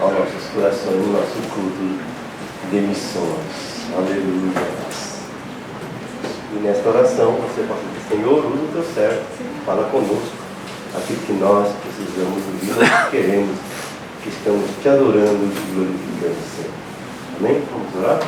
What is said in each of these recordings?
aos nossos corações, no nosso culto de missões. Aleluia. E nesta oração você possa dizer: Senhor, usa o teu servo, fala conosco aquilo que nós precisamos ouvir, nós queremos, que estamos te adorando e glorificando, Senhor. Amém? Vamos orar?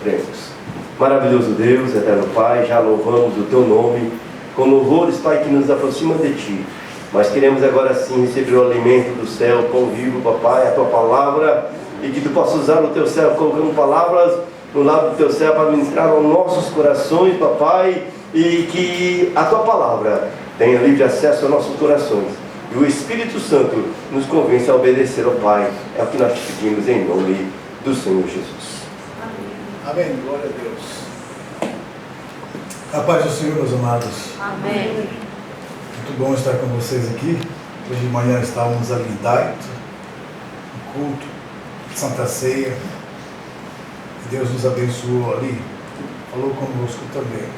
Cremos. Maravilhoso Deus, eterno Pai, já louvamos o teu nome com louvores, Pai, que nos aproxima de ti. Mas queremos agora sim receber o alimento do céu, pão vivo, papai, a tua palavra, e que tu possa usar o teu céu, colocando palavras no lado do teu céu para ministrar aos nossos corações, papai, e que a tua palavra tenha livre acesso aos nossos corações. E o Espírito Santo nos convença a obedecer ao Pai. É o que nós te pedimos em nome do Senhor Jesus. Amém. Glória a Deus. A paz do Senhor, meus amados. Amém. Muito bom estar com vocês aqui. Hoje de manhã estávamos ali em Daito, no culto, Santa Ceia. E Deus nos abençoou ali, falou conosco também.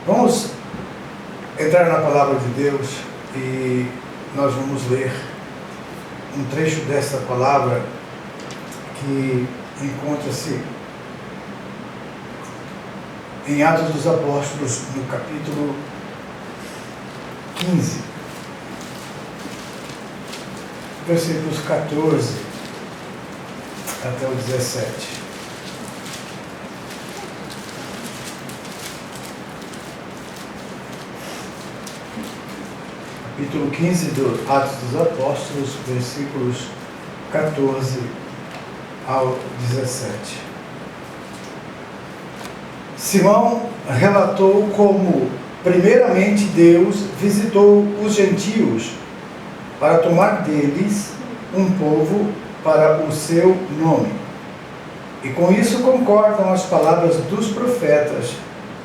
Vamos entrar na palavra de Deus e nós vamos ler um trecho dessa palavra que encontra-se em Atos dos Apóstolos, no capítulo 15, versículos 14 até o 17. Capítulo 15 do Atos dos Apóstolos, versículos 14 ao 17. Simão relatou como, primeiramente, Deus visitou os gentios para tomar deles um povo para o seu nome. E com isso concordam as palavras dos profetas,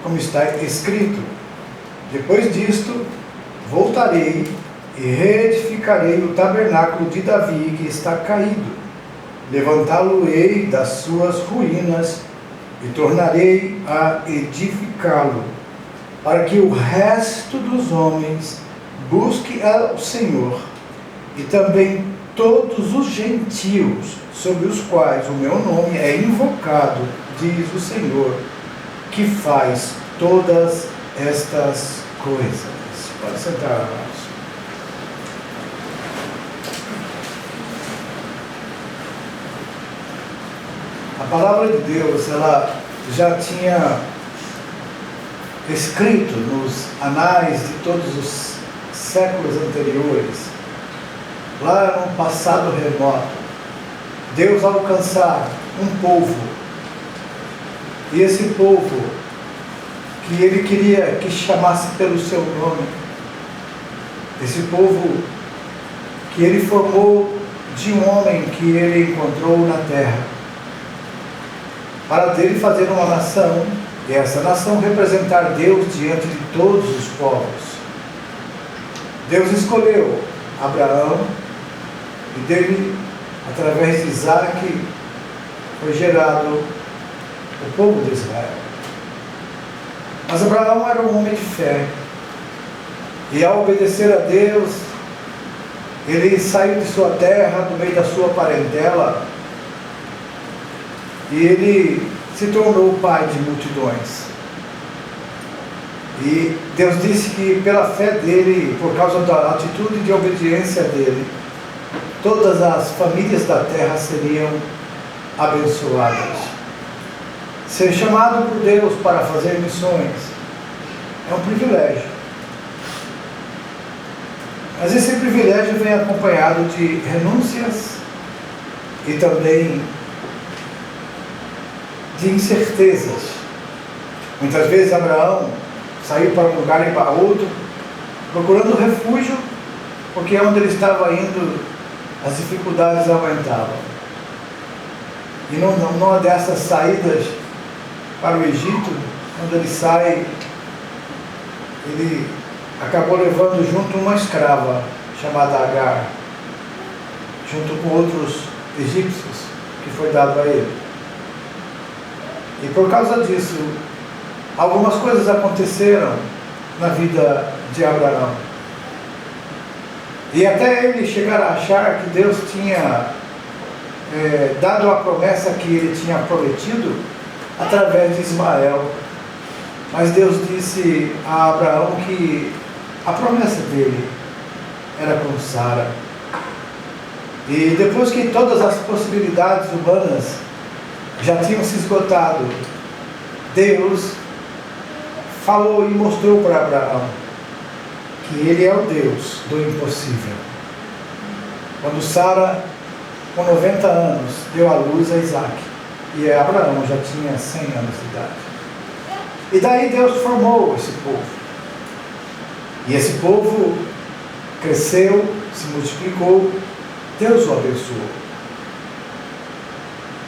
como está escrito: depois disto, voltarei e reedificarei o tabernáculo de Davi que está caído. Levantá-lo-ei das suas ruínas e tornarei a edificá-lo, para que o resto dos homens busque ao Senhor, e também todos os gentios sobre os quais o meu nome é invocado, diz o Senhor, que faz todas estas coisas. Pode sentar, amados. A palavra de Deus, ela já tinha escrito nos anais de todos os séculos anteriores, lá no passado remoto, Deus alcançar um povo, e esse povo que ele queria que chamasse pelo seu nome, esse povo que ele formou de um homem que ele encontrou na terra, para dele fazer uma nação, e essa nação representar Deus diante de todos os povos. Deus escolheu Abraão, e dele, através de Isaac, foi gerado o povo de Israel. Mas Abraão era um homem de fé, e ao obedecer a Deus, ele saiu de sua terra, do meio da sua parentela, e ele se tornou pai de multidões. E Deus disse que pela fé dele, por causa da atitude de obediência dele, todas as famílias da terra seriam abençoadas. Ser chamado por Deus para fazer missões é um privilégio. Mas esse privilégio vem acompanhado de renúncias e também de incertezas. Muitas vezes Abraão saiu para um lugar e para outro, procurando refúgio, porque onde ele estava indo, as dificuldades aumentavam. E numa dessas saídas para o Egito, quando ele sai, ele acabou levando junto uma escrava chamada Agar, junto com outros egípcios que foi dado a ele. E por causa disso, algumas coisas aconteceram na vida de Abraão. E até ele chegar a achar que Deus tinha dado a promessa que ele tinha prometido através de Ismael. Mas Deus disse a Abraão que a promessa dele era com Sara. E depois que todas as possibilidades humanas já tinham se esgotado, Deus falou e mostrou para Abraão que ele é o Deus do impossível. Quando Sara, com 90 anos, deu à luz a Isaac, e Abraão já tinha 100 anos de idade. E daí Deus formou esse povo. E esse povo cresceu, se multiplicou, Deus o abençoou.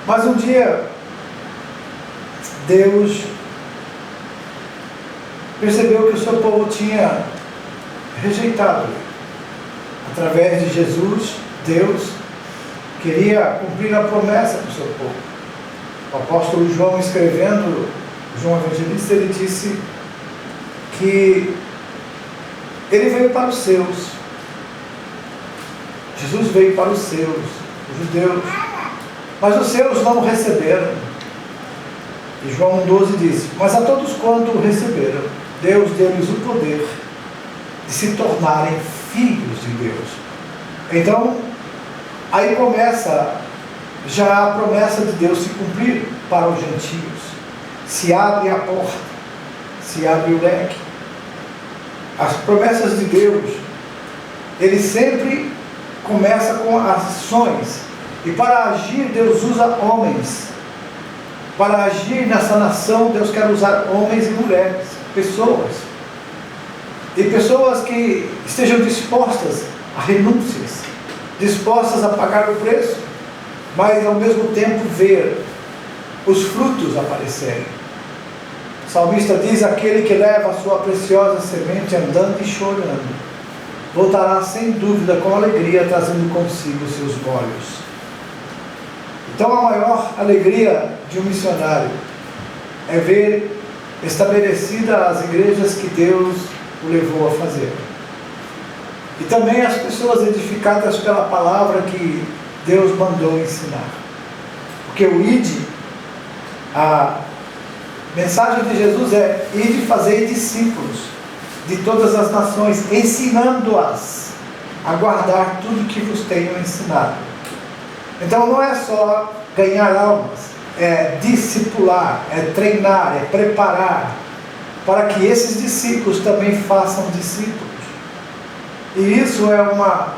Mas um dia, Deus percebeu que o seu povo tinha rejeitado ele. Através de Jesus, Deus queria cumprir a promessa do seu povo. O apóstolo João, escrevendo, João Evangelista, ele disse que ele veio para os seus. Jesus veio para os seus, os judeus, mas os seus não o receberam. E João 12 diz: mas a todos quanto o receberam, Deus deu-lhes o poder de se tornarem filhos de Deus. Então, aí começa já a promessa de Deus se cumprir para os gentios. Se abre a porta, se abre o leque. As promessas de Deus, ele sempre começa com ações. E para agir, Deus usa homens. Para agir nessa nação, Deus quer usar homens e mulheres, pessoas. E pessoas que estejam dispostas a renúncias, dispostas a pagar o preço, mas ao mesmo tempo ver os frutos aparecerem. O salmista diz: aquele que leva a sua preciosa semente andando e chorando, voltará sem dúvida com alegria, trazendo consigo os seus molhos. Então a maior alegria de um missionário é ver estabelecida as igrejas que Deus o levou a fazer. E também as pessoas edificadas pela palavra que Deus mandou ensinar. Porque o ide, a mensagem de Jesus é: ide fazer discípulos de todas as nações, ensinando-as a guardar tudo que vos tenho ensinado. Então não é só ganhar almas, é discipular, é treinar, é preparar, para que esses discípulos também façam discípulos. E isso é uma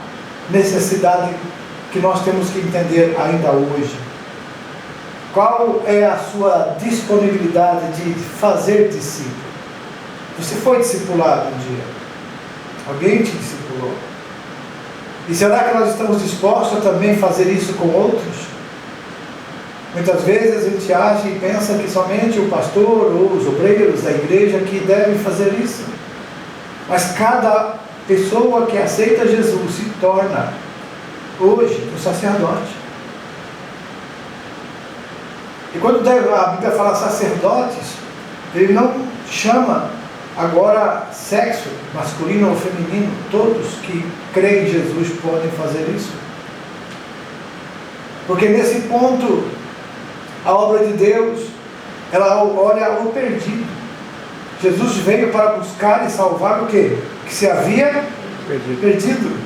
necessidade que nós temos que entender ainda hoje. Qual é a sua disponibilidade de fazer discípulo? Você foi discipulado um dia? Alguém te discipulou? E será que nós estamos dispostos a também fazer isso com outros? Muitas vezes a gente acha e pensa que somente o pastor ou os obreiros da igreja que devem fazer isso. Mas cada pessoa que aceita Jesus se torna hoje um sacerdote. E quando a Bíblia fala sacerdotes, ele não chama agora sexo masculino ou feminino. Todos que creem em Jesus podem fazer isso. Porque nesse ponto, a obra de Deus, ela olha o perdido. Jesus veio para buscar e salvar o quê? Que se havia perdido.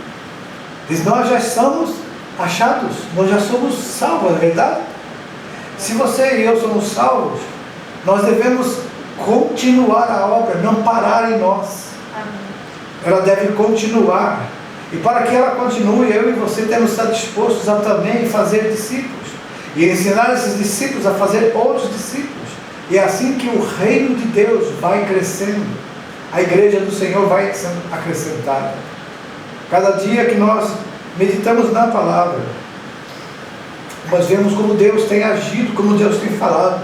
Diz: nós já somos achados, nós já somos salvos, não é verdade? Se você e eu somos salvos, nós devemos continuar a obra, não parar em nós. Ela deve continuar. E para que ela continue, eu e você temos que estar dispostos a também fazer discípulos. E ensinar esses discípulos a fazer outros discípulos. E é assim que o reino de Deus vai crescendo. A igreja do Senhor vai sendo acrescentada. Cada dia que nós meditamos na palavra, nós vemos como Deus tem agido, como Deus tem falado.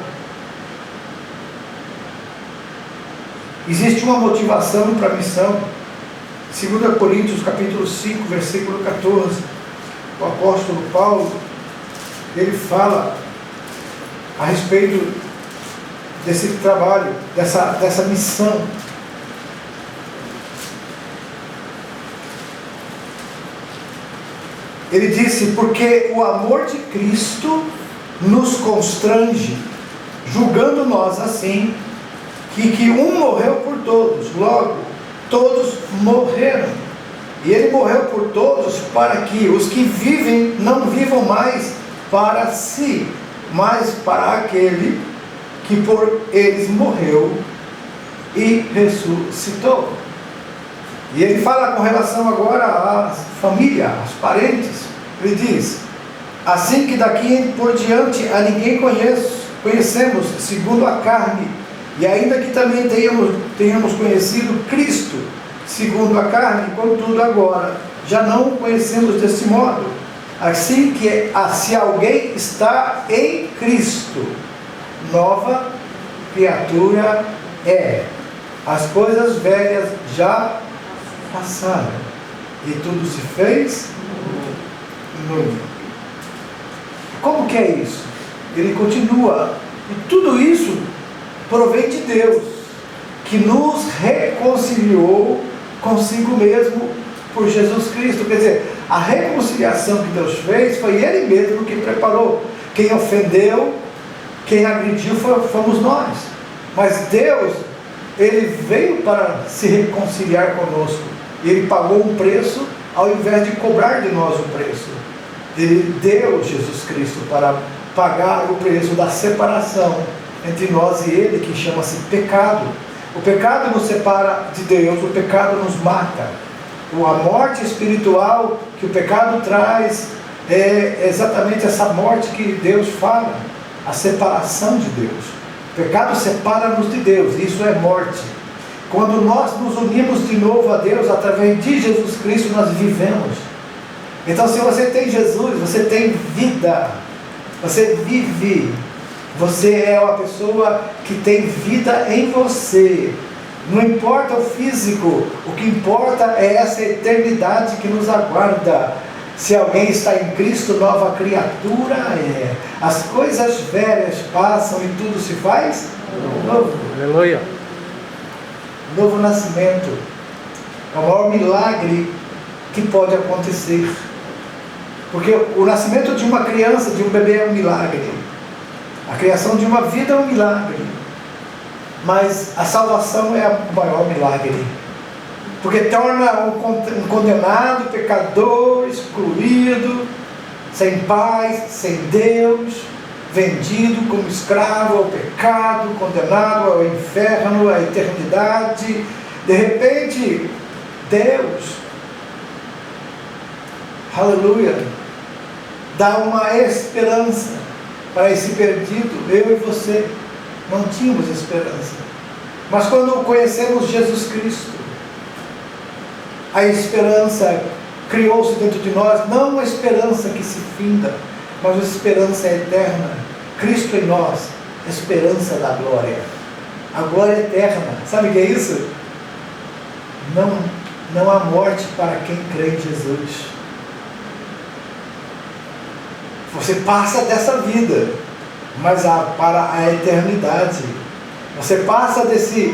Existe uma motivação para a missão. 2 Coríntios capítulo 5, versículo 14, o apóstolo Paulo, ele fala a respeito desse trabalho, dessa missão. Ele disse: porque o amor de Cristo nos constrange, julgando nós assim, que um morreu por todos, logo todos morreram. E ele morreu por todos para que os que vivem não vivam mais para si, mas para aquele que por eles morreu e ressuscitou. E ele fala com relação agora à família, aos parentes. Ele diz: assim que daqui por diante a ninguém conhecemos segundo a carne, e ainda que também tenhamos conhecido Cristo segundo a carne, contudo agora já não o conhecemos desse modo. Assim que se alguém está em Cristo, nova criatura é. As coisas velhas já passaram e tudo se fez novo. Como que é isso? Ele continua: e tudo isso provém de Deus, que nos reconciliou consigo mesmo por Jesus Cristo. Quer dizer, a reconciliação que Deus fez foi Ele mesmo que preparou. Quem ofendeu, quem agrediu fomos nós. Mas Deus, Ele veio para se reconciliar conosco. Ele pagou um preço ao invés de cobrar de nós o preço. Ele deu Jesus Cristo para pagar o preço da separação entre nós e Ele, que chama-se pecado. O pecado nos separa de Deus, o pecado nos mata. A morte espiritual que o pecado traz é exatamente essa morte que Deus fala, a separação de Deus. O pecado separa-nos de Deus, isso é morte. Quando nós nos unimos de novo a Deus, através de Jesus Cristo, nós vivemos. Então, se você tem Jesus, você tem vida, você vive. Você é uma pessoa que tem vida em você. Não importa o físico, o que importa é essa eternidade que nos aguarda. Se alguém está em Cristo, nova criatura é. As coisas velhas passam e tudo se faz novo. Aleluia. Novo nascimento é o maior milagre que pode acontecer. Porque o nascimento de uma criança, de um bebê, é um milagre. A criação de uma vida é um milagre. Mas a salvação é o maior milagre. Porque torna um condenado, pecador, excluído, sem paz, sem Deus, vendido como escravo ao pecado, condenado ao inferno, à eternidade. De repente, Deus, aleluia, dá uma esperança para esse perdido. Eu e você não tínhamos esperança, mas quando conhecemos Jesus Cristo, a esperança criou-se dentro de nós. Não uma esperança que se finda, mas uma esperança eterna. Cristo em nós, esperança da glória, a glória eterna. Sabe o que é isso? Não há morte para quem crê em Jesus. Você passa dessa vida, mas para a eternidade. Você passa desse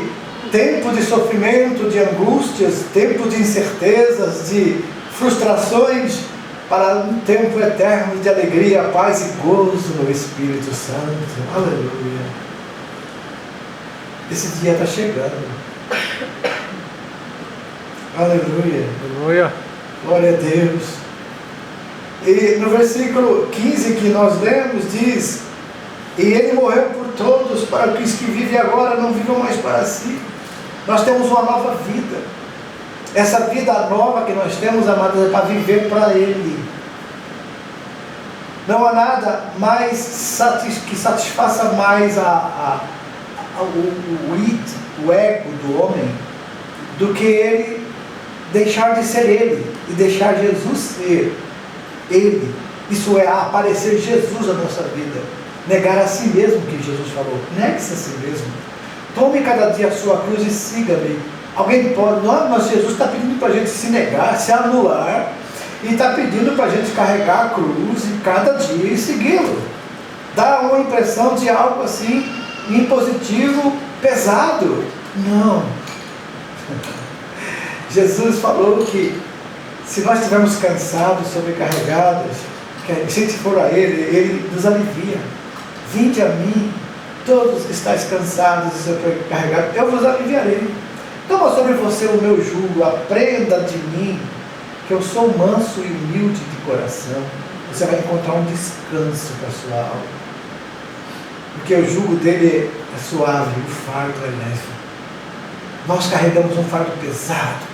tempo de sofrimento, de angústias, tempo de incertezas, de frustrações, para um tempo eterno de alegria, paz e gozo no Espírito Santo. Aleluia. Esse dia está chegando. Aleluia. Aleluia. Glória a Deus. E no versículo 15 que nós lemos, diz: e Ele morreu por todos, para que os que vivem agora não vivam mais para si. Nós temos uma nova vida. Essa vida nova que nós temos, amados, é para viver para Ele. Não há nada mais que satisfaça mais o ego do homem do que ele deixar de ser ele e deixar Jesus ser ele. Isso é aparecer Jesus na nossa vida. Negar a si mesmo, que Jesus falou. Negue-se a si mesmo. Tome cada dia a sua cruz e siga-me. Alguém pode, não, mas Jesus está pedindo para a gente se negar, se anular, e está pedindo para a gente carregar a cruz e cada dia e segui-lo. Dá uma impressão de algo assim, impositivo, pesado. Não. Jesus falou que Se nós estivermos cansados, sobrecarregados, se a gente for a Ele nos alivia. Vinde a mim, todos que estáis cansados e sobrecarregados, eu vos aliviarei. Toma sobre você o meu jugo, aprenda de mim, que eu sou manso e humilde de coração. Você vai encontrar um descanso para a sua alma. Porque o jugo dele é suave, o fardo é leve. Nós carregamos um fardo pesado.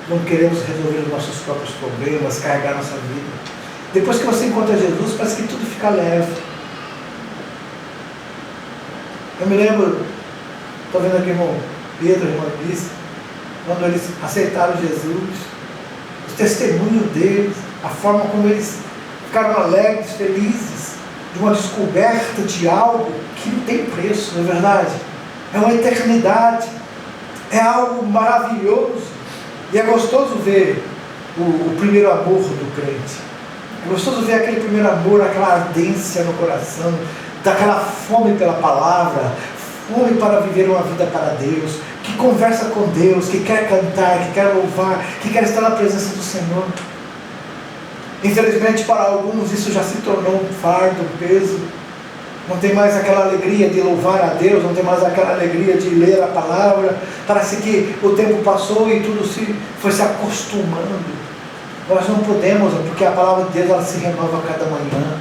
Não queremos resolver os nossos próprios problemas, carregar nossa vida. Depois que você encontra Jesus, parece que tudo fica leve. Eu me lembro, estou vendo aqui o irmão Pedro, irmão Liz, quando eles aceitaram Jesus, os testemunhos deles, a forma como eles ficaram alegres, felizes, de uma descoberta de algo que não tem preço, não é verdade? É uma eternidade, é algo maravilhoso. E é gostoso ver o primeiro amor do crente. É gostoso ver aquele primeiro amor, aquela ardência no coração, daquela fome pela palavra, fome para viver uma vida para Deus, que conversa com Deus, que quer cantar, que quer louvar, que quer estar na presença do Senhor. Infelizmente, para alguns isso já se tornou um fardo, um peso. Não tem mais aquela alegria de louvar a Deus, não tem mais aquela alegria de ler a palavra. Parece que o tempo passou e tudo foi se acostumando. Nós não podemos, porque a palavra de Deus ela se renova a cada manhã.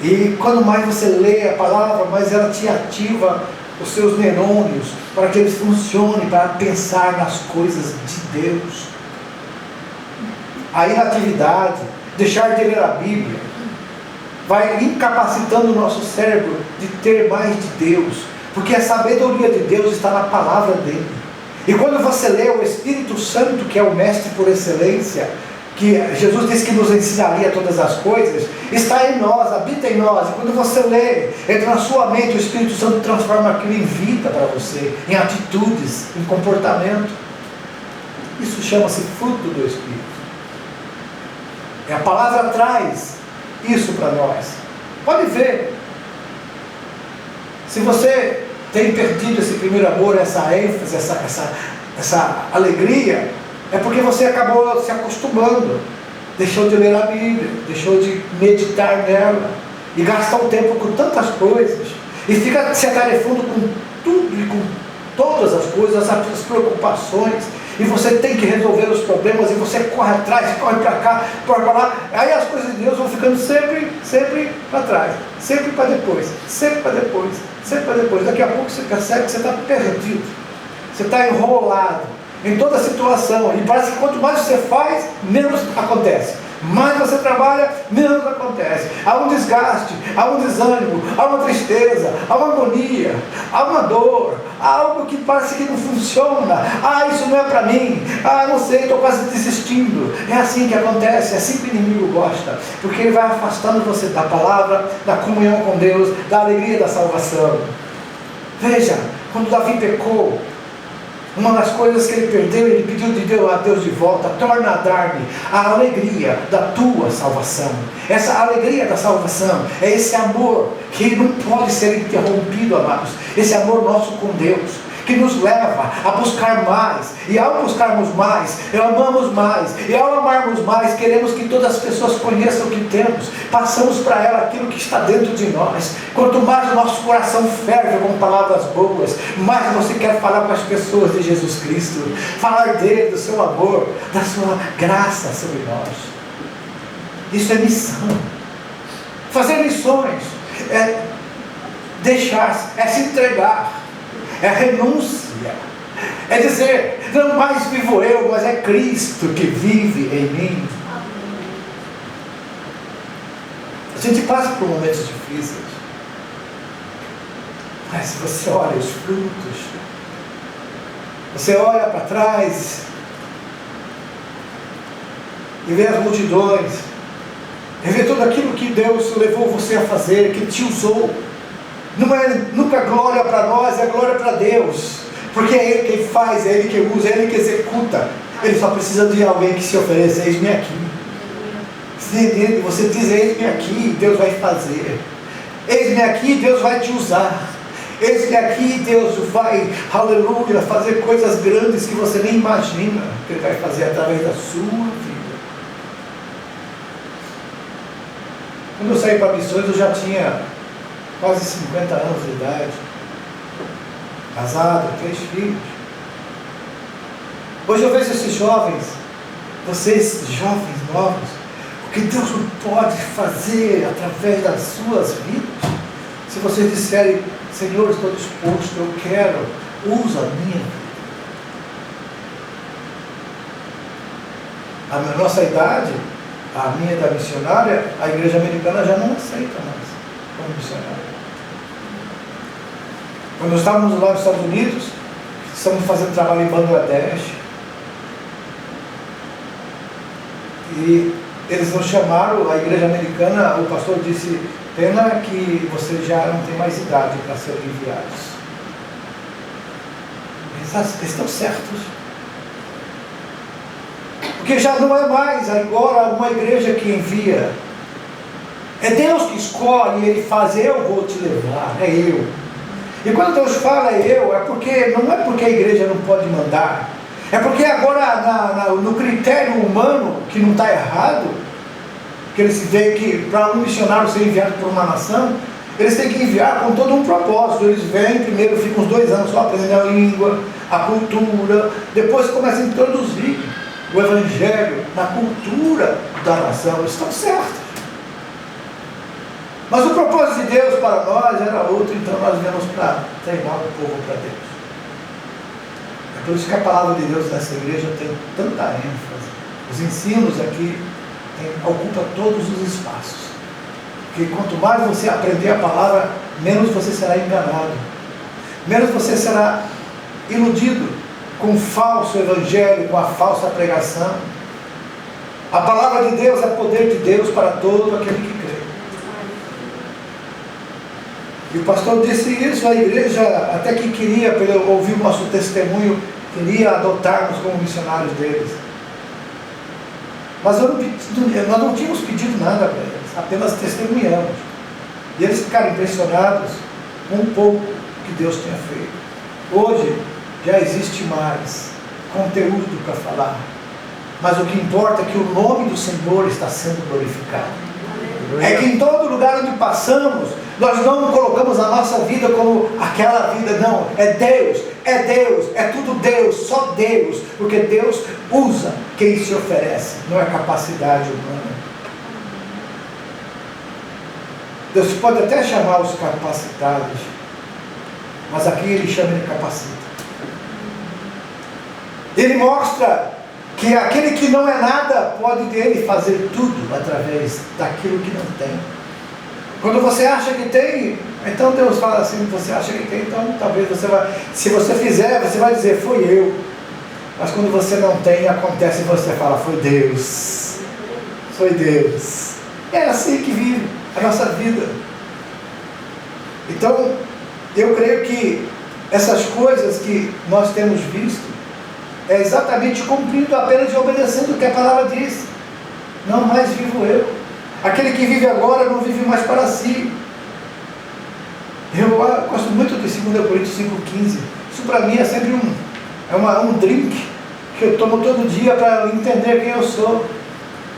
E quando mais você lê a palavra, mais ela te ativa os seus neurônios, para que eles funcionem, para pensar nas coisas de Deus. A inatividade, deixar de ler a Bíblia, vai incapacitando o nosso cérebro de ter mais de Deus, porque a sabedoria de Deus está na palavra dele. E quando você lê o Espírito Santo, que é o mestre por excelência, que Jesus disse que nos ensinaria todas as coisas, está em nós, habita em nós. E quando você lê, entra na sua mente, o Espírito Santo transforma aquilo em vida para você, em atitudes, em comportamento. Isso chama-se fruto do Espírito. E a palavra traz isso para nós. Pode ver. Se você tem perdido esse primeiro amor, essa ênfase, essa alegria, é porque você acabou se acostumando, deixou de ler a Bíblia, deixou de meditar nela, e gastar o tempo com tantas coisas, e fica se atarefando com tudo e com todas as coisas, as preocupações, e você tem que resolver os problemas, e você corre atrás, corre para cá, corre para lá, aí as coisas de Deus vão ficando sempre para trás, sempre para depois, sempre para depois, sempre para depois. Daqui a pouco você percebe que você está perdido, você está enrolado em toda a situação, e parece que quanto mais você faz, menos acontece. Mais você trabalha, menos acontece. Há um desgaste, há um desânimo, há uma tristeza, há uma agonia, há uma dor, há algo que parece que não funciona. Ah, isso não é para mim. Ah, não sei, estou quase desistindo. É assim que acontece, é assim que o inimigo gosta, porque ele vai afastando você da palavra, da comunhão com Deus, da alegria da salvação. Veja, quando Davi pecou, uma das coisas que ele perdeu, ele pediu a Deus de volta: torna a dar-me a alegria da tua salvação. Essa alegria da salvação é esse amor que não pode ser interrompido, amados. Esse amor nosso com Deus, que nos leva a buscar mais, e ao buscarmos mais, amamos mais, e ao amarmos mais, queremos que todas as pessoas conheçam o que temos, passamos para ela aquilo que está dentro de nós. Quanto mais o nosso coração ferve com palavras boas, mais você quer falar com as pessoas de Jesus Cristo, falar dele, do seu amor, da sua graça sobre nós. Isso é missão. Fazer missões é deixar, é se entregar, é renúncia, é dizer: não mais vivo eu, mas é Cristo que vive em mim. A gente passa por momentos difíceis, mas se você olha os frutos, você olha para trás e vê as multidões, e vê tudo aquilo que Deus levou você a fazer, que te usou. Não é nunca glória para nós, é glória para Deus, porque é Ele quem faz, é Ele que usa, é Ele que executa. Ele só precisa de alguém que se ofereça: eis-me aqui. Você diz: eis-me aqui, Deus vai fazer. Eis-me aqui, Deus vai te usar. Eis que aqui Deus vai, aleluia, fazer coisas grandes que você nem imagina que Ele vai fazer através da sua vida. Quando eu saí para missões, eu já tinha quase 50 anos de idade, casado, 3 filhos. Hoje eu vejo esses jovens, vocês jovens novos, o que Deus não pode fazer através das suas vidas. Se vocês disserem, Senhor, estou disposto, eu quero, usa a minha vida. A nossa idade, a minha da missionária, a igreja americana já não aceita mais como missionária. Quando estávamos lá nos Estados Unidos, estamos fazendo trabalho em Bangladesh, e eles nos chamaram, a igreja americana, o pastor disse, pena que vocês já não têm mais idade para serem enviados. Eles estão certos. Porque já não é mais agora uma igreja que envia. É Deus que escolhe e Ele faz, eu vou te levar, é eu. E quando Deus fala eu, não é porque a igreja não pode mandar. É porque agora no critério humano, que não está errado, que eles veem que para um missionário ser enviado por uma nação, eles têm que enviar com todo um propósito. Eles vêm primeiro, ficam uns 2 anos só aprendendo a língua, a cultura, depois começam a introduzir o evangelho na cultura da nação. Eles estão certos. Mas o propósito de Deus para nós era outro, então nós viemos para treinar o povo para Deus. É por isso que a palavra de Deus nessa igreja tem tanta ênfase. Os ensinos aqui ocupam todos os espaços. Porque quanto mais você aprender a palavra, menos você será enganado. Menos você será iludido com o falso evangelho, com a falsa pregação. A palavra de Deus é poder de Deus para todo aquele que crê. E o pastor disse isso, a igreja até que queria, pelo ouvir o nosso testemunho, queria adotar-nos como missionários deles. Mas nós não tínhamos pedido nada para eles, apenas testemunhamos. E eles ficaram impressionados com o pouco que Deus tinha feito. Hoje já existe mais conteúdo para falar, mas o que importa é que o nome do Senhor está sendo glorificado. É que em todo lugar onde passamos, nós não colocamos a nossa vida como aquela vida, não. É Deus, é tudo Deus, só Deus. Porque Deus usa quem se oferece, não é capacidade humana. Deus pode até chamar os capacitados, mas aqui Ele chama de capacita. Ele mostra que aquele que não é nada pode dele fazer tudo através daquilo que não tem. Quando você acha que tem, então Deus fala assim, você acha que tem, então talvez você vai, se você fizer, você vai dizer, foi eu. Mas quando você não tem, acontece e você fala, foi Deus. Foi Deus. É assim que vive a nossa vida. Então, eu creio que essas coisas que nós temos visto, é exatamente cumprindo apenas e obedecendo o que a palavra diz. Não mais vivo eu. Aquele que vive agora não vive mais para si. Eu gosto muito de 2 Coríntios 5,15. Isso para mim é sempre um drink que eu tomo todo dia para entender quem eu sou.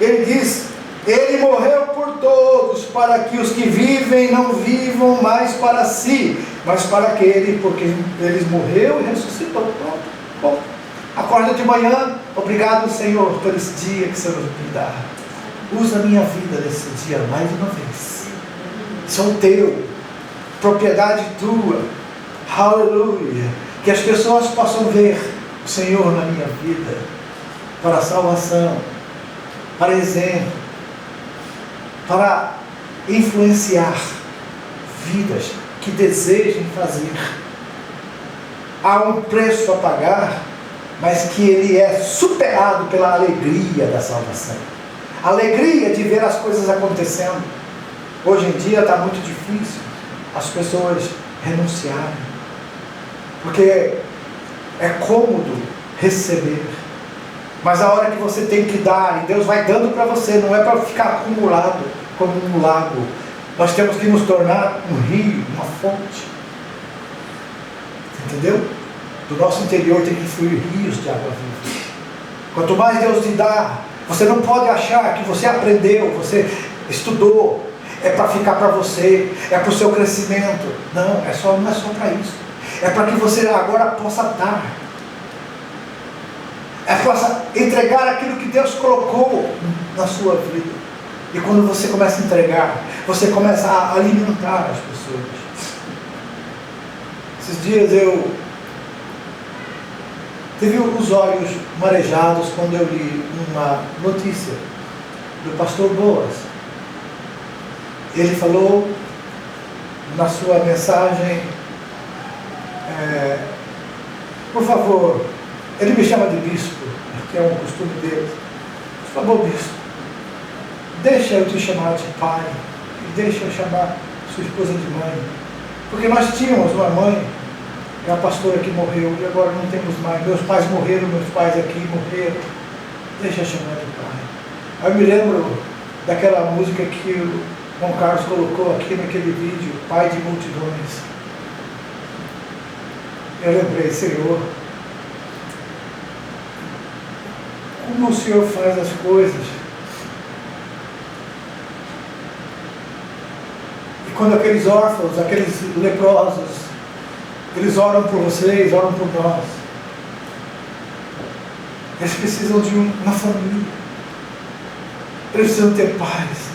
Ele diz, Ele morreu por todos, para que os que vivem não vivam mais para si, mas para aquele, porque Ele morreu e ressuscitou. Pronto. Acorda de manhã, obrigado Senhor por esse dia que o Senhor me dá. Usa a minha vida nesse dia mais uma vez. Sou teu, propriedade tua. Aleluia. Que as pessoas possam ver o Senhor na minha vida, para a salvação, para exemplo, para influenciar vidas que desejem fazer. Há um preço a pagar, mas que ele é superado pela alegria da salvação. A alegria de ver as coisas acontecendo. Hoje em dia está muito difícil as pessoas renunciarem, porque é cômodo receber, mas a hora que você tem que dar, e Deus vai dando para você, não é para ficar acumulado como um lago. Nós temos que nos tornar um rio, uma fonte. Entendeu? Do nosso interior tem que fluir rios de água viva. Quanto mais Deus te dá, você não pode achar que você aprendeu, você estudou, é para ficar para você, é para o seu crescimento. Não, não é só para isso. É para que você agora possa dar. É para entregar aquilo que Deus colocou na sua vida. E quando você começa a entregar, você começa a alimentar as pessoas. Esses dias eu tive os olhos marejados quando eu li uma notícia do pastor Boas. Ele falou na sua mensagem, por favor, ele me chama de bispo, que é um costume dele. Por favor, bispo, deixa eu te chamar de pai, e deixa eu chamar sua esposa de mãe. Porque nós tínhamos uma mãe, é a pastora que morreu, e agora não temos mais. Meus pais morreram, meus pais aqui morreram. Deixa eu chamar de pai. Aí eu me lembro daquela música que o João Carlos colocou aqui naquele vídeo, Pai de Multidões. Eu lembrei, Senhor, como o Senhor faz as coisas. E quando aqueles órfãos, aqueles leprosos, eles oram por vocês, oram por nós. Eles precisam de uma família. Eles precisam ter paz.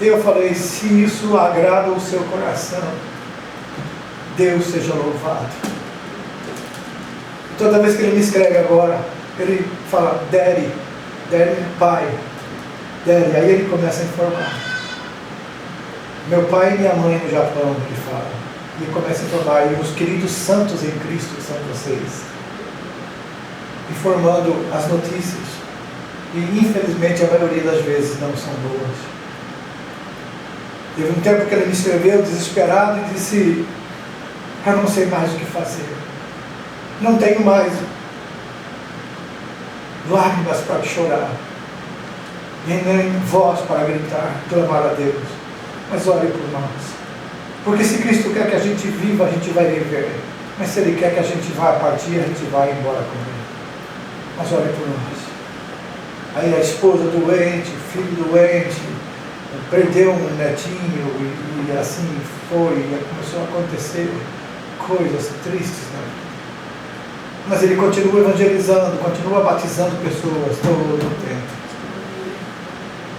Eu falei, se isso agrada o seu coração, Deus seja louvado. Toda vez que ele me escreve agora, ele fala, Daddy, pai, Daddy. Aí ele começa a informar. Meu pai e minha mãe no Japão, ele fala. E começa a informar. E os queridos santos em Cristo são vocês. Informando as notícias. E infelizmente a maioria das vezes não são boas. Teve um tempo que ele me escreveu desesperado e disse, eu não sei mais o que fazer. Não tenho mais lágrimas para chorar. E nem voz para gritar, clamar a Deus. Mas ore por nós. Porque se Cristo quer que a gente viva, a gente vai viver. Mas se Ele quer que a gente vá partir, a gente vai embora com Ele. Mas ore por nós. Aí a esposa doente, o filho doente, perdeu um netinho e assim foi, e começou a acontecer coisas tristes, né? Mas ele continua evangelizando, continua batizando pessoas todo o tempo.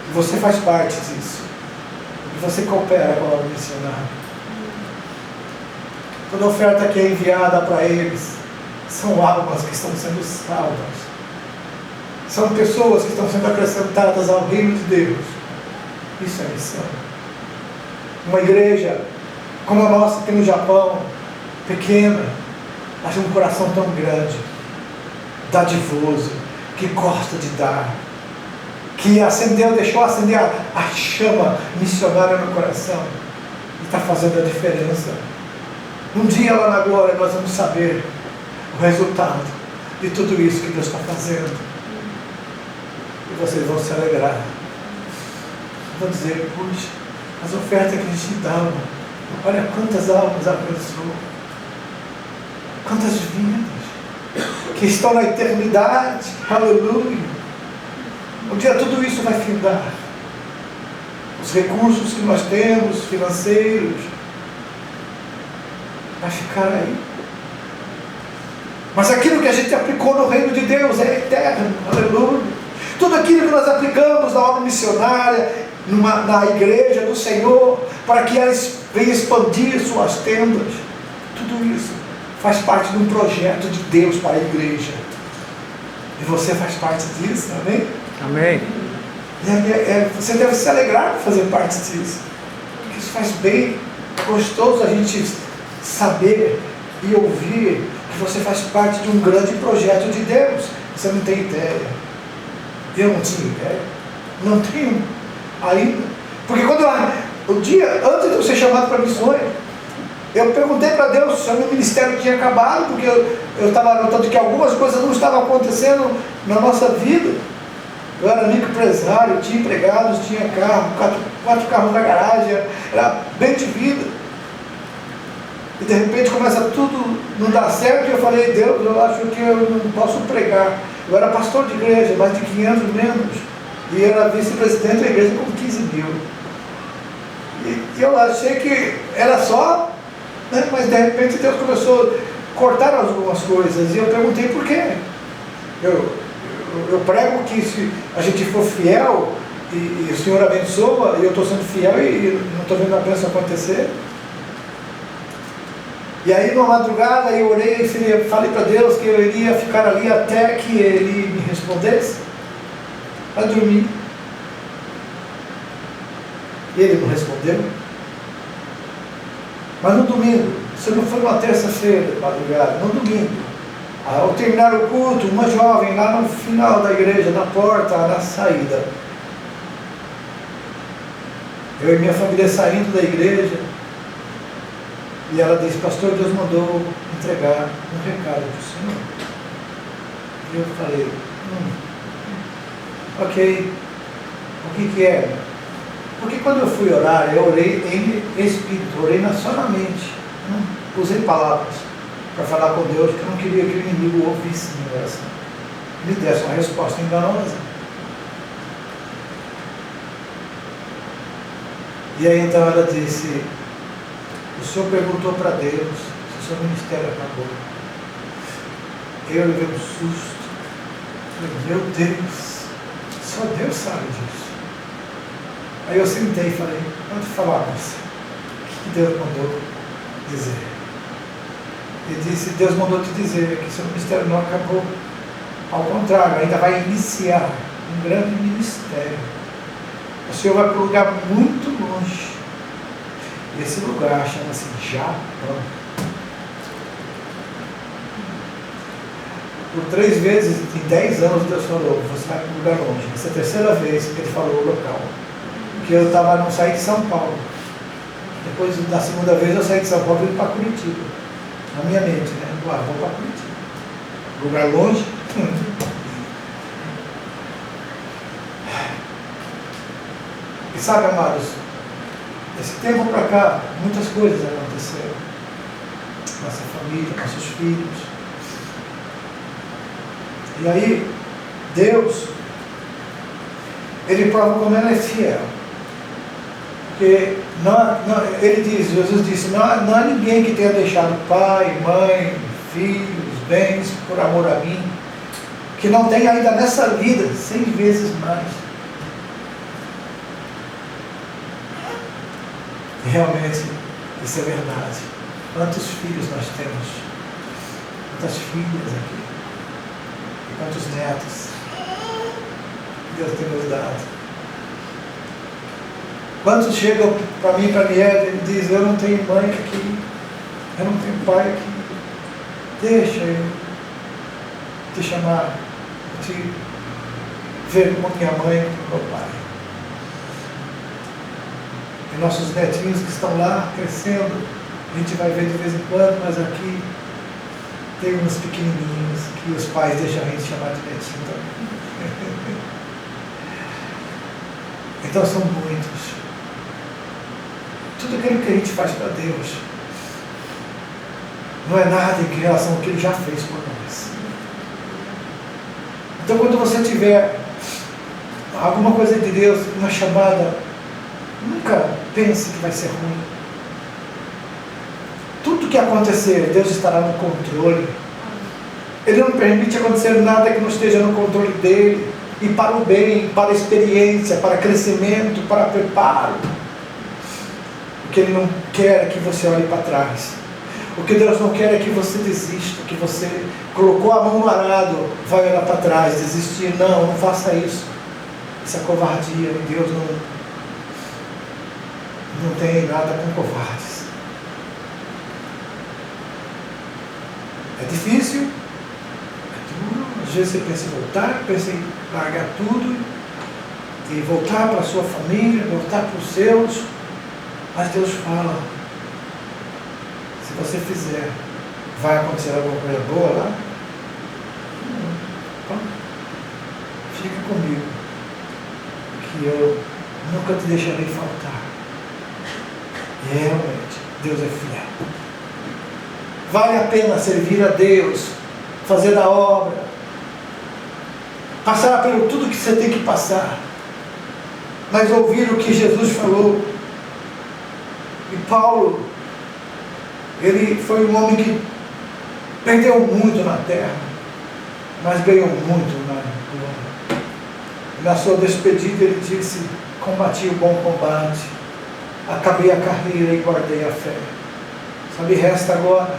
E você faz parte disso. E você coopera com a obra missionária. Toda oferta que é enviada para eles são almas que estão sendo salvas. São pessoas que estão sendo acrescentadas ao reino de Deus. Isso é missão. Uma igreja como a nossa aqui no Japão, pequena, mas de um coração tão grande, dadivoso, que gosta de dar, que deixou acender a chama missionária no coração, e está fazendo a diferença. Um dia lá na glória nós vamos saber o resultado de tudo isso que Deus está fazendo. E vocês vão se alegrar. Vão dizer, puxa, as ofertas que a gente dá, olha quantas almas abençoou. Quantas vidas que estão na eternidade, aleluia. Um dia tudo isso vai findar. Os recursos que nós temos, financeiros, vai ficar aí. Mas aquilo que a gente aplicou no reino de Deus é eterno, aleluia. Tudo aquilo que nós aplicamos na obra missionária, na igreja do Senhor, para que ela venha expandir suas tendas, tudo isso faz parte de um projeto de Deus para a igreja. E você faz parte disso, amém? Amém. Você deve se alegrar por fazer parte disso. Porque isso faz bem. É gostoso a gente saber e ouvir que você faz parte de um grande projeto de Deus. Você não tem ideia. Eu não tinha ideia. Não tenho ainda. Porque o dia antes de eu ser chamado para missões, eu perguntei para Deus se o meu ministério tinha acabado, porque eu estava notando que algumas coisas não estavam acontecendo na nossa vida. Eu era microempresário, tinha empregados, tinha carro, quatro carros na garagem, era bem de vida. E de repente começa tudo não dar certo, e eu falei, Deus, eu acho que eu não posso pregar. Eu era pastor de igreja, mais de 500 membros, e era vice-presidente da igreja com 15 mil. E eu achei que era só, né? Mas de repente Deus começou a cortar algumas coisas, e eu perguntei por quê. Eu prego que se a gente for fiel, e o Senhor abençoa, e eu estou sendo fiel e não estou vendo a bênção acontecer. E aí, numa madrugada, eu orei e falei para Deus que eu iria ficar ali até que Ele me respondesse, para dormir. E Ele não respondeu. Mas no domingo, isso não foi uma terça-feira, madrugada, no domingo, ao terminar o culto, uma jovem lá no final da igreja, na porta, na saída, eu e minha família saindo da igreja, e ela disse, pastor, Deus mandou entregar um recado para o senhor. E eu falei, ok, o que é? Porque quando eu fui orar, eu orei em espírito, orei só na mente, não usei palavras para falar com Deus, porque eu não queria que o inimigo ouvisse minha oração, me desse uma resposta enganosa. E aí então ela disse, o senhor perguntou para Deus se o seu ministério acabou. Eu levei um susto. Falei, meu Deus, só Deus sabe disso. Aí eu sentei e falei, pode falar, moça, o que Deus mandou dizer? Ele disse, Deus mandou te dizer que seu ministério não acabou. Ao contrário, ainda vai iniciar um grande ministério. O senhor vai para um lugar muito longe. E esse lugar chama-se Japão. Por 3 vezes, em 10 anos, Deus falou, você vai para um lugar longe. Essa é a terceira vez que Ele falou o local. Porque eu não saí de São Paulo. Depois, da segunda vez, eu saí de São Paulo e fui para Curitiba. Na minha mente, né? Vou para Curitiba. Lugar longe. E sabe, amados, esse tempo para cá, muitas coisas aconteceram. Nossa família, nossos filhos. E aí, Deus, Ele prova como Ele é fiel. Porque Ele diz, Jesus disse, não há ninguém que tenha deixado pai, mãe, filhos, bens, por amor a mim, que não tenha ainda nessa vida 100 vezes mais. E realmente, isso é verdade. Quantos filhos nós temos? Quantas filhas aqui? E quantos netos Deus tem nos dado? Quantos chegam para mim, para Miele, e dizem, eu não tenho mãe aqui, eu não tenho pai aqui, deixa eu te chamar, te ver como minha mãe e meu pai. E nossos netinhos que estão lá crescendo, a gente vai ver de vez em quando, mas aqui tem uns pequenininhos que os pais deixam a gente chamar de netinho também. Então são muitos. Tudo aquilo que a gente faz para Deus não é nada em relação ao que Ele já fez por nós. Então quando você tiver alguma coisa de Deus, uma chamada, nunca pense que vai ser ruim. Tudo que acontecer, Deus estará no controle. Ele não permite acontecer nada que não esteja no controle dEle. E para o bem, para a experiência, para crescimento, para preparo. O que Ele não quer é que você olhe para trás. O que Deus não quer é que você desista, que você colocou a mão no arado, vai olhar para trás, desistir. Não, não faça isso. Isso é covardia. E Deus não tem nada com covardes. É difícil, é duro. Às vezes você pensa em voltar, pensa em largar tudo e voltar para a sua família, voltar para os seus. Mas Deus fala, se você fizer, vai acontecer alguma coisa boa lá? Então, fica comigo, que eu nunca te deixarei faltar. E realmente, Deus é fiel. Vale a pena servir a Deus, fazer a obra, passar pelo tudo que você tem que passar, mas ouvir o que Jesus falou. E Paulo, ele foi um homem que perdeu muito na terra, mas ganhou muito na glória. Na sua despedida ele disse: combati o bom combate, acabei a carreira e guardei a fé. Só me resta agora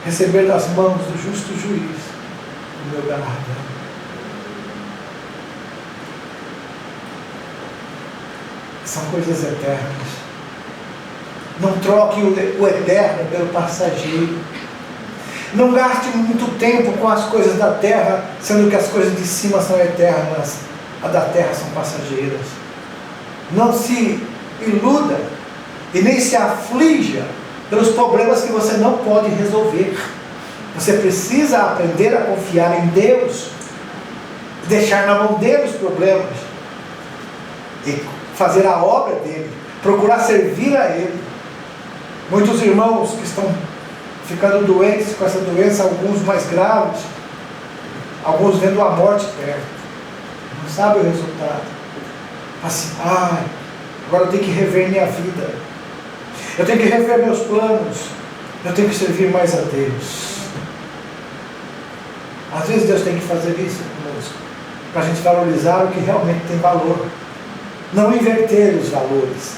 receber das mãos do justo juiz o meu galardão. São coisas eternas. Não troque o eterno pelo passageiro. Não gaste muito tempo com as coisas da terra, sendo que as coisas de cima são eternas, as da terra são passageiras. Não se iluda e nem se aflija pelos problemas que você não pode resolver. Você precisa aprender a confiar em Deus, deixar na mão dele os problemas e fazer a obra dele, procurar servir a ele. Muitos irmãos que estão ficando doentes com essa doença, alguns mais graves, alguns vendo a morte perto, não sabem o resultado. Assim, agora eu tenho que rever minha vida, eu tenho que rever meus planos, eu tenho que servir mais a Deus. Às vezes Deus tem que fazer isso conosco, para a gente valorizar o que realmente tem valor, não inverter os valores.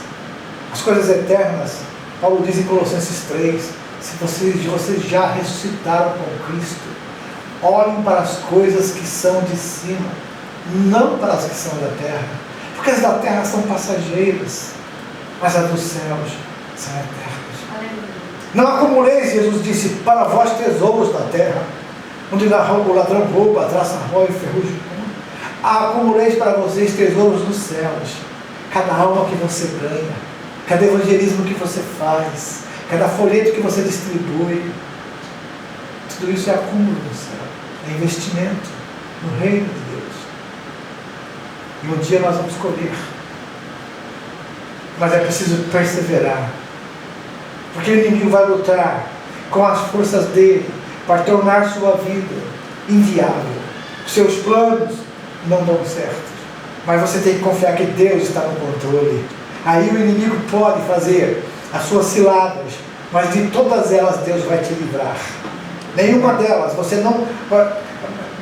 As coisas eternas, Paulo diz em Colossenses 3, se vocês já ressuscitaram com Cristo, olhem para as coisas que são de cima, não para as que são da terra, porque as da terra são passageiras, mas as dos céus são eternas. Não acumuleis, Jesus disse, para vós tesouros na terra, onde o ladrão rouba, a traça rói, o ferrugem come. Acumuleis para vocês tesouros nos céus. Cada alma que você ganha, cada evangelismo que você faz, cada folheto que você distribui, tudo isso é acúmulo no céu, é investimento no reino de Deus. E um dia nós vamos colher, mas é preciso perseverar, porque o inimigo vai lutar com as forças dele para tornar sua vida inviável. Seus planos não dão certo, mas você tem que confiar que Deus está no controle. Aí o inimigo pode fazer as suas ciladas, mas de todas elas Deus vai te livrar. Nenhuma delas, você não,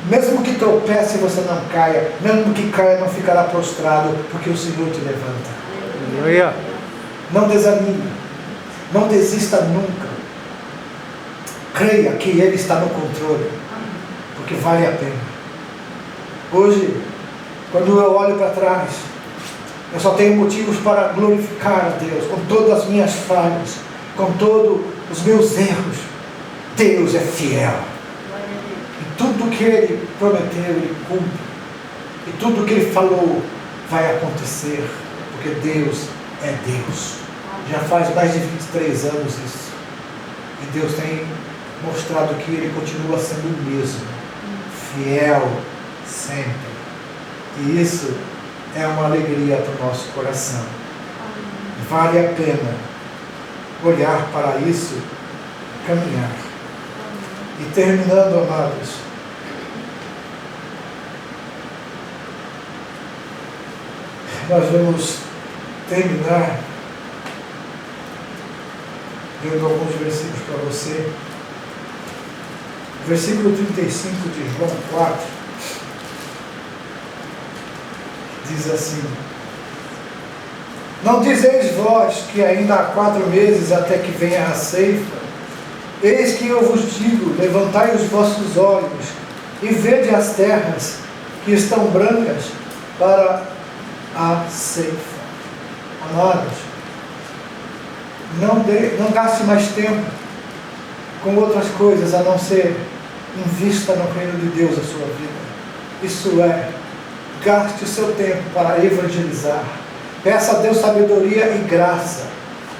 mesmo que tropece, você não caia, mesmo que caia, não ficará prostrado, porque o Senhor te levanta. Não desanime, não desista nunca. Creia que Ele está no controle, porque vale a pena. Hoje, quando eu olho para trás, eu só tenho motivos para glorificar a Deus, com todas as minhas falhas, com todos os meus erros. Deus é fiel. E tudo que Ele prometeu, Ele cumpre. E tudo que Ele falou vai acontecer, porque Deus é Deus. Já faz mais de 23 anos isso. E Deus tem mostrado que Ele continua sendo o mesmo. Fiel sempre. E isso é uma alegria para o nosso coração. Vale a pena olhar para isso e caminhar. E terminando, amados, nós vamos terminar lendo alguns versículos para você. Versículo 35 de João 4 diz assim: não dizeis vós que ainda há 4 meses até que venha a ceifa? Eis que eu vos digo, levantai os vossos olhos e vede as terras que estão brancas para a ceifa. Amados, não gaste mais tempo com outras coisas a não ser invista no reino de Deus a sua vida. Isso é, gaste o seu tempo para evangelizar. Peça a Deus sabedoria e graça,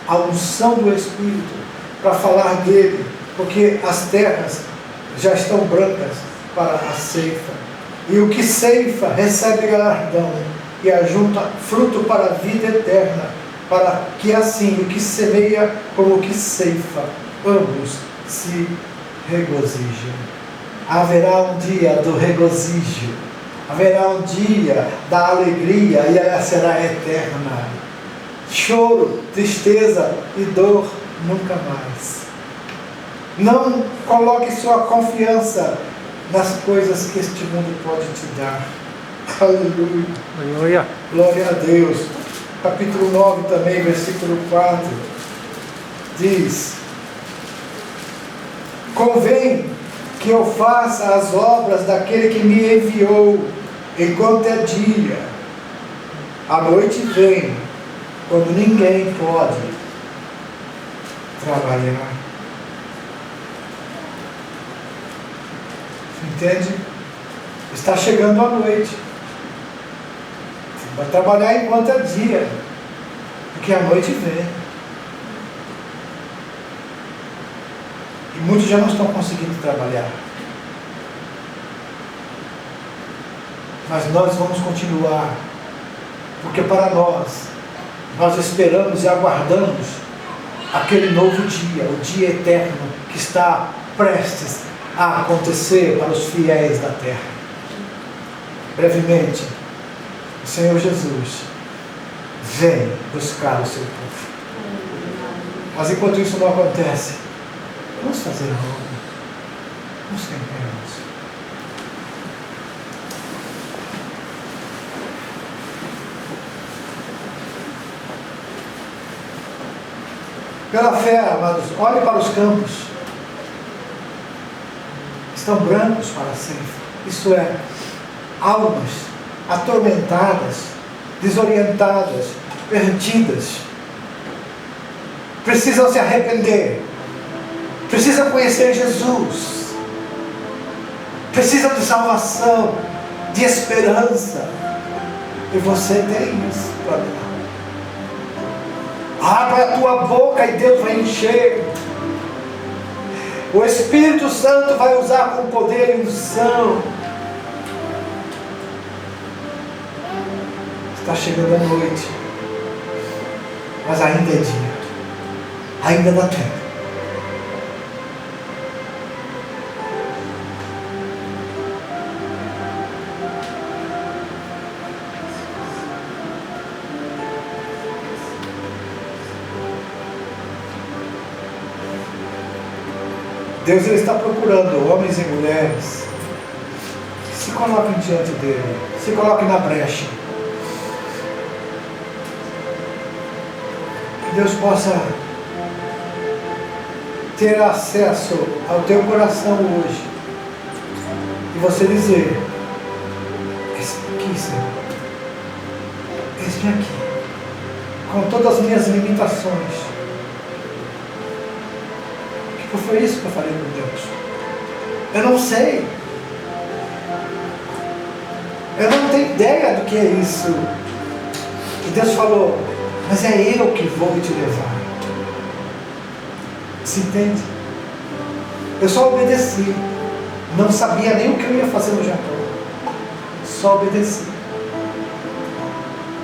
a unção do Espírito para falar dele, porque as terras já estão brancas para a ceifa. E o que ceifa recebe galardão e ajunta fruto para a vida eterna, para que assim o que semeia como o que ceifa, ambos se regozijo. Haverá um dia do regozijo. Haverá um dia da alegria e ela será eterna. Choro, tristeza e dor nunca mais. Não coloque sua confiança nas coisas que este mundo pode te dar. Aleluia. Aleluia. Glória a Deus. Capítulo 9 também, versículo 4. Diz: convém que eu faça as obras daquele que me enviou, enquanto é dia. A noite vem, quando ninguém pode trabalhar. Entende? Está chegando a noite. Você vai trabalhar enquanto é dia, porque a noite vem. E muitos já não estão conseguindo trabalhar. Mas nós vamos continuar, porque para nós esperamos e aguardamos aquele novo dia, o dia eterno que está prestes a acontecer para os fiéis da terra. Brevemente, o Senhor Jesus vem buscar o seu povo. Mas enquanto isso não acontece, vamos fazer algo. Vamos temperar. Pela fé, amados, olhe para os campos. Estão brancos para sempre. Isto é, almas atormentadas, desorientadas, perdidas. Precisam se arrepender. Precisam conhecer Jesus. Precisam de salvação, de esperança. E você tem isso para dar. Abra a tua boca e Deus vai encher. O Espírito Santo vai usar com poder e unção. Está chegando a noite, mas ainda é dia. Ainda dá tempo. Deus ele está procurando homens e mulheres que se coloquem diante dele, se coloquem na brecha. Que Deus possa ter acesso ao teu coração hoje e você dizer: eis-me aqui, Senhor, eis-me aqui, com todas as minhas limitações. Foi isso que eu falei com Deus. Eu não sei. Eu não tenho ideia do que é isso. E Deus falou: mas é eu que vou te levar. Você entende? Eu só obedeci. Não sabia nem o que eu ia fazer no Japão. Só obedeci.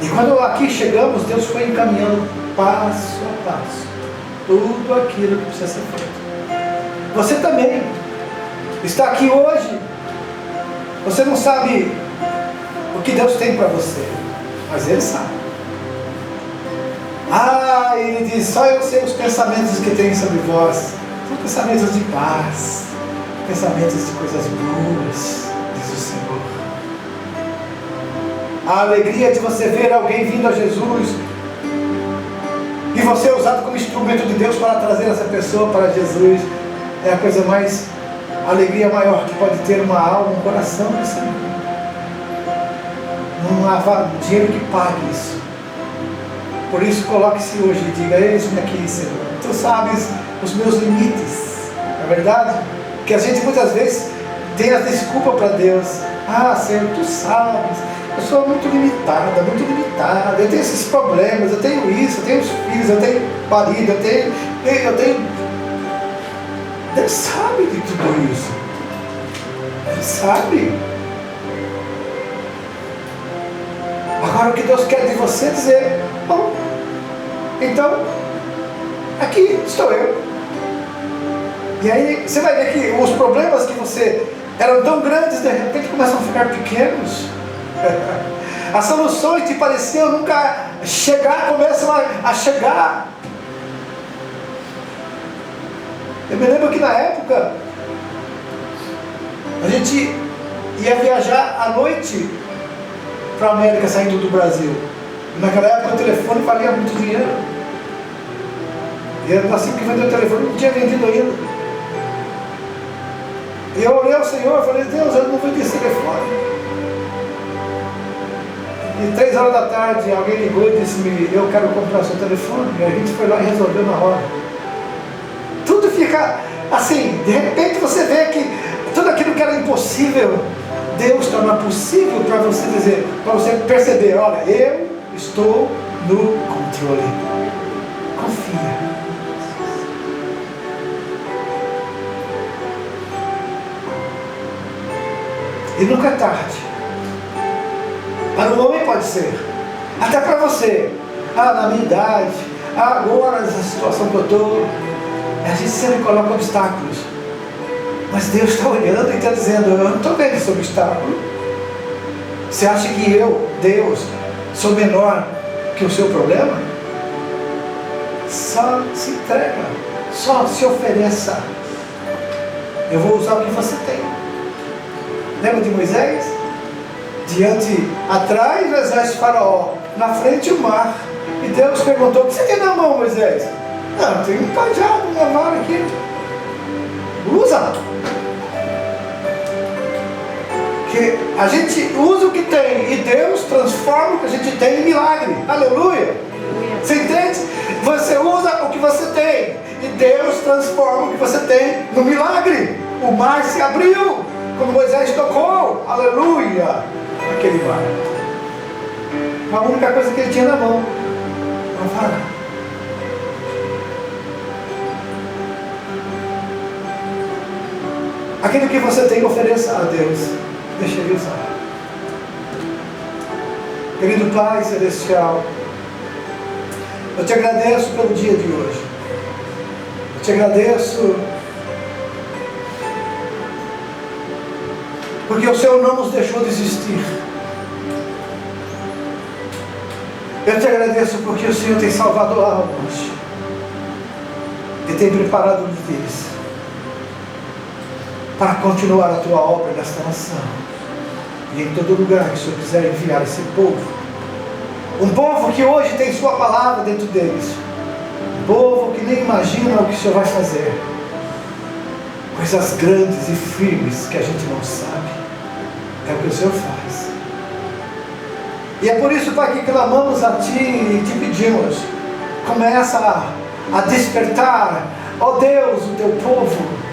E quando aqui chegamos, Deus foi encaminhando passo a passo tudo aquilo que precisa ser feito. Você também está aqui hoje. Você não sabe o que Deus tem para você, mas Ele sabe. Ele diz: só eu sei os pensamentos que tenho sobre vós. São pensamentos de paz, pensamentos de coisas boas, diz o Senhor. A alegria de você ver alguém vindo a Jesus e você é usado como instrumento de Deus para trazer essa pessoa para Jesus. É a coisa mais, a alegria maior que pode ter uma alma, um coração nesse mundo. Não há dinheiro que pague isso. Por isso, coloque-se hoje e diga: eis-me aqui, Senhor. Tu sabes os meus limites. Não é verdade? Que a gente muitas vezes tem a desculpa para Deus: Senhor, tu sabes, eu sou muito limitada, eu tenho esses problemas, eu tenho isso, eu tenho os filhos, eu tenho marido, eu tenho... Deus sabe de tudo isso. Ele sabe. Agora o que Deus quer de você é dizer: bom, então, aqui estou eu. E aí você vai ver que os problemas que você eram tão grandes, de repente começam a ficar pequenos. As soluções que pareciam nunca chegar, começam a chegar. Eu me lembro que na época a gente ia viajar à noite para a América, saindo do Brasil. Naquela época o telefone valia muito dinheiro. E eu, assim que vendeu o telefone, não tinha vendido ainda. E eu orei ao Senhor, falei, Deus, eu não vendi esse telefone. E 3 horas da tarde alguém ligou e disse-me, eu quero comprar seu telefone. E a gente foi lá e resolveu na hora. Tudo fica assim, de repente você vê que tudo aquilo que era impossível, Deus torna possível para você dizer, para você perceber, olha, eu estou no controle. Confia. E nunca é tarde. Para o homem pode ser. Até para você. Na minha idade. Agora, nessa situação que eu estou. A gente sempre coloca obstáculos. Mas Deus está olhando e está dizendo, eu não estou vendo esse obstáculo. Você acha que eu, Deus, sou menor que o seu problema? Só se entrega. Só se ofereça. Eu vou usar o que você tem. Lembra de Moisés? Atrás do exército de Faraó, na frente o mar. E Deus perguntou, o que você tem na mão, Moisés? Não, tem um cajado, uma vara aqui. Usa. Que a gente usa o que tem e Deus transforma o que a gente tem em milagre. Aleluia. Você entende? Você usa o que você tem e Deus transforma o que você tem no milagre. O mar se abriu quando Moisés tocou, aleluia, aquele mar. A única coisa que ele tinha na mão, uma vara. Aquilo que você tem, ofereça a Deus, deixa Ele usar. Querido Pai Celestial, eu te agradeço pelo dia de hoje. Eu te agradeço porque o Senhor não nos deixou desistir. Eu te agradeço porque o Senhor tem salvado almas e tem preparado vidas para continuar a tua obra nesta nação e em todo lugar que o Senhor quiser enviar esse povo. Um povo que hoje tem sua palavra dentro deles. Um povo que nem imagina o que o Senhor vai fazer. Coisas grandes e firmes que a gente não sabe. É o que o Senhor faz. E é por isso, Pai, que clamamos a Ti e Te pedimos. Começa a despertar, ó Deus, o Teu povo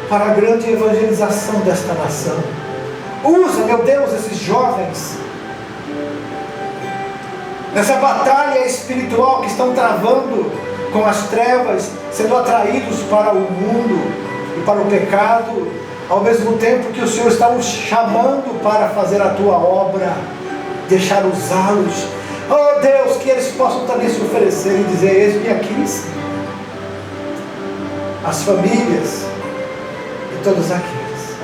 para a grande evangelização desta nação. Usa, meu Deus, esses jovens nessa batalha espiritual que estão travando com as trevas, sendo atraídos para o mundo e para o pecado, ao mesmo tempo que o Senhor está os chamando para fazer a Tua obra, deixar usá-los. Oh Deus, que eles possam também se oferecer e dizer, eis-me aqui, Senhor. As famílias e todos aqueles.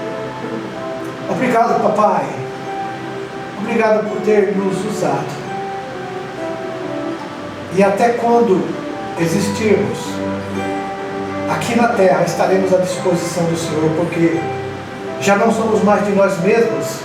Obrigado, Papai. Obrigado por ter nos usado. E até quando existirmos aqui na terra, estaremos à disposição do Senhor, porque já não somos mais de nós mesmos,